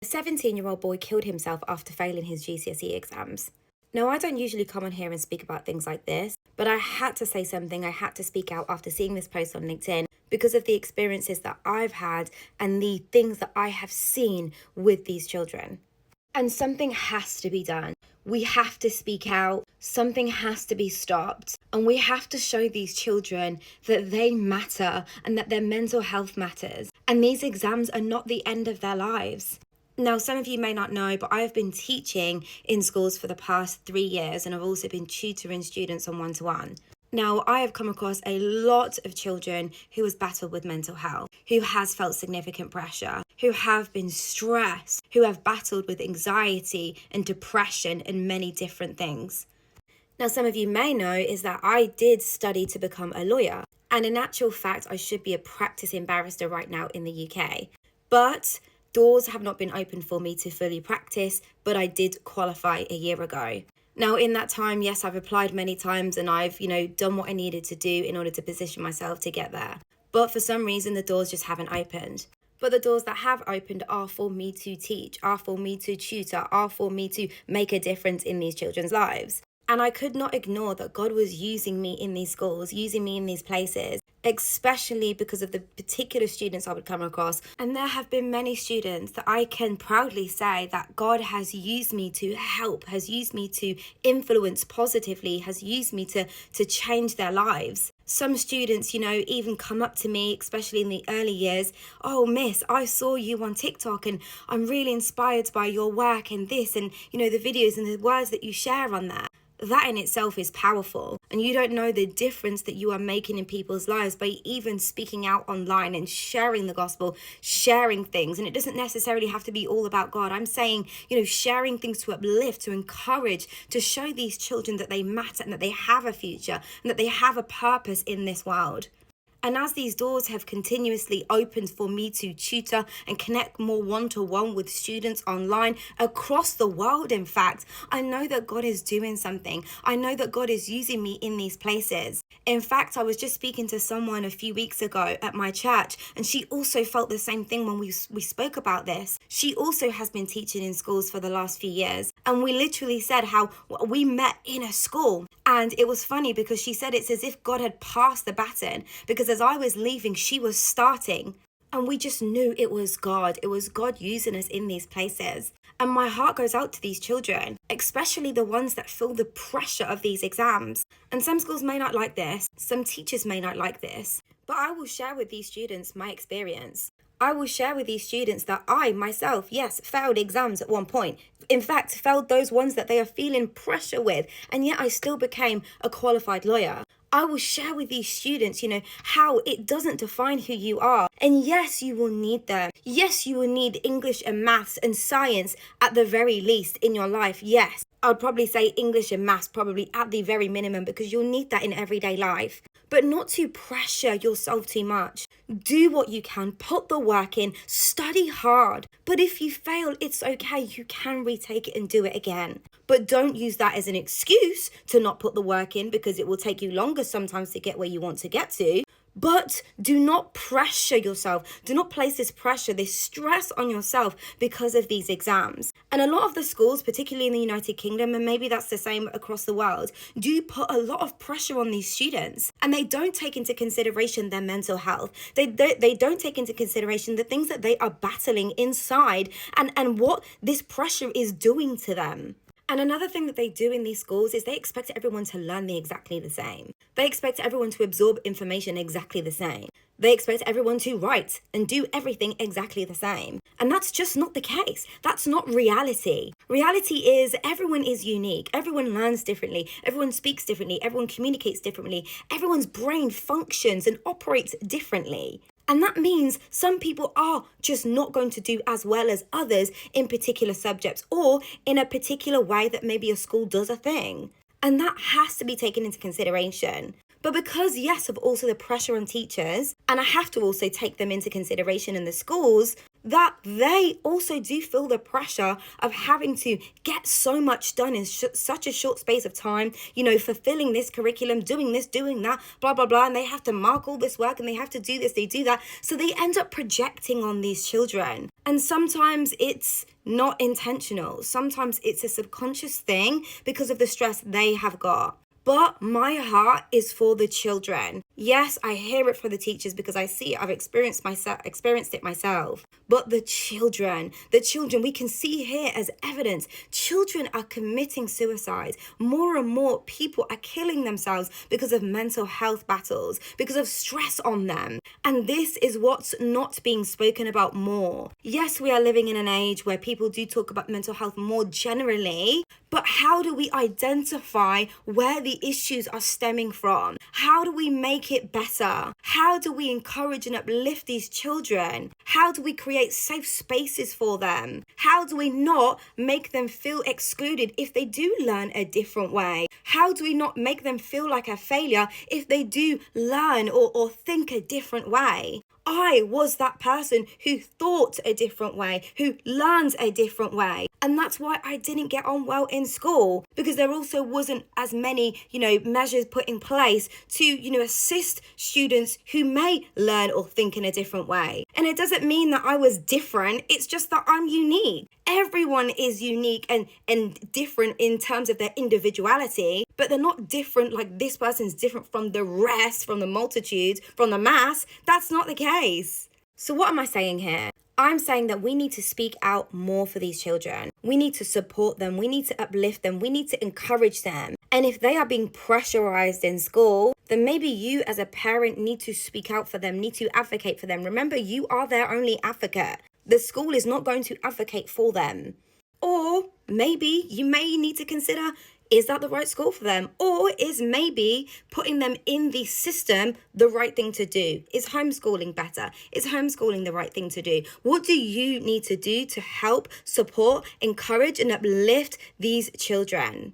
A 17-year-old boy killed himself after failing his GCSE exams. Now, I don't usually come on here and speak about things like this, but I had to say something. I had to speak out after seeing this post on LinkedIn because of the experiences that I've had and the things that I have seen with these children. And something has to be done. We have to speak out. Something has to be stopped. And we have to show these children that they matter and that their mental health matters. And these exams are not the end of their lives. Now, some of you may not know, but I have been teaching in schools for the past 3 years, and I've also been tutoring students on one-to-one. Now, I have come across a lot of children who has battled with mental health, who has felt significant pressure, who have been stressed, who have battled with anxiety and depression and many different things. Now, some of you may know is that I did study to become a lawyer, and in actual fact, I should be a practicing barrister right now in the UK. But doors have not been open for me to fully practice, but I did qualify a year ago. Now, in that time, yes, I've applied many times and I've, done what I needed to do in order to position myself to get there. But for some reason, the doors just haven't opened. But the doors that have opened are for me to teach, are for me to tutor, are for me to make a difference in these children's lives. And I could not ignore that God was using me in these schools, using me in these places, especially because of the particular students I would come across. And there have been many students that I can proudly say that God has used me to help, has used me to influence positively, has used me to change their lives. Some students, even come up to me, especially in the early years. Oh, miss, I saw you on TikTok and I'm really inspired by your work and this and, the videos and the words that you share on there. That in itself is powerful, and you don't know the difference that you are making in people's lives by even speaking out online and sharing the gospel, sharing things. And it doesn't necessarily have to be all about God. I'm saying, sharing things to uplift, to encourage, to show these children that they matter and that they have a future and that they have a purpose in this world. And as these doors have continuously opened for me to tutor and connect more one-to-one with students online across the world, in fact, I know that God is doing something. I know that God is using me in these places. In fact, I was just speaking to someone a few weeks ago at my church, and she also felt the same thing when we spoke about this. She also has been teaching in schools for the last few years. And we literally said how we met in a school. And it was funny because she said it's as if God had passed the baton, because as I was leaving, she was starting. And we just knew it was God. It was God using us in these places. And my heart goes out to these children, especially the ones that feel the pressure of these exams. And some schools may not like this. Some teachers may not like this. But I will share with these students my experience. I will share with these students that I, myself, yes, failed exams at one point. In fact, failed those ones that they are feeling pressure with, and yet I still became a qualified lawyer. I will share with these students, how it doesn't define who you are. And yes, you will need them. Yes, you will need English and maths and science at the very least in your life. Yes, I would probably say English and maths probably at the very minimum, because you'll need that in everyday life. But not to pressure yourself too much. Do what you can, put the work in, study hard. But if you fail, it's okay. You can retake it and do it again. But don't use that as an excuse to not put the work in, because it will take you longer sometimes to get where you want to get to. But do not pressure yourself. Do not place this pressure, this stress on yourself because of these exams. And a lot of the schools, particularly in the United Kingdom, and maybe that's the same across the world, do put a lot of pressure on these students. And they don't take into consideration their mental health. They don't take into consideration the things that they are battling inside and what this pressure is doing to them. And another thing that they do in these schools is they expect everyone to learn exactly the same. They expect everyone to absorb information exactly the same. They expect everyone to write and do everything exactly the same. And that's just not the case. That's not reality. Reality is everyone is unique. Everyone learns differently. Everyone speaks differently. Everyone communicates differently. Everyone's brain functions and operates differently. And that means some people are just not going to do as well as others in particular subjects or in a particular way that maybe a school does a thing. And that has to be taken into consideration. But because, yes, of also the pressure on teachers, and I have to also take them into consideration in the schools, that they also do feel the pressure of having to get so much done in such a short space of time, fulfilling this curriculum, doing this, doing that, blah, blah, blah. And they have to mark all this work and they have to do this, they do that. So they end up projecting on these children. And sometimes it's not intentional. Sometimes it's a subconscious thing because of the stress they have got. But my heart is for the children. Yes, I hear it for the teachers because I see it. I've experienced it myself. But the children, we can see here as evidence, children are committing suicide. More and more people are killing themselves because of mental health battles, because of stress on them. And this is what's not being spoken about more. Yes, we are living in an age where people do talk about mental health more generally, but how do we identify where the issues are stemming from? How do we make it better? How do we encourage and uplift these children? How do we create safe spaces for them? How do we not make them feel excluded if they do learn a different way? How do we not make them feel like a failure if they do learn or think a different way? I was that person who thought a different way, who learned a different way. And that's why I didn't get on well in school, because there also wasn't as many, measures put in place to, assist students who may learn or think in a different way. And it doesn't mean that I was different. It's just that I'm unique. Everyone is unique and different in terms of their individuality, but they're not different like this person's different from the rest, from the multitude, from the mass. That's not the case. So what am I saying here? I'm saying that we need to speak out more for these children. We need to support them. We need to uplift them. We need to encourage them. And if they are being pressurized in school, then maybe you as a parent need to speak out for them, need to advocate for them. Remember, you are their only advocate. The school is not going to advocate for them. Or maybe you may need to consider, is that the right school for them? Or is maybe putting them in the system the right thing to do? Is homeschooling better? Is homeschooling the right thing to do? What do you need to do to help, support, encourage, and uplift these children?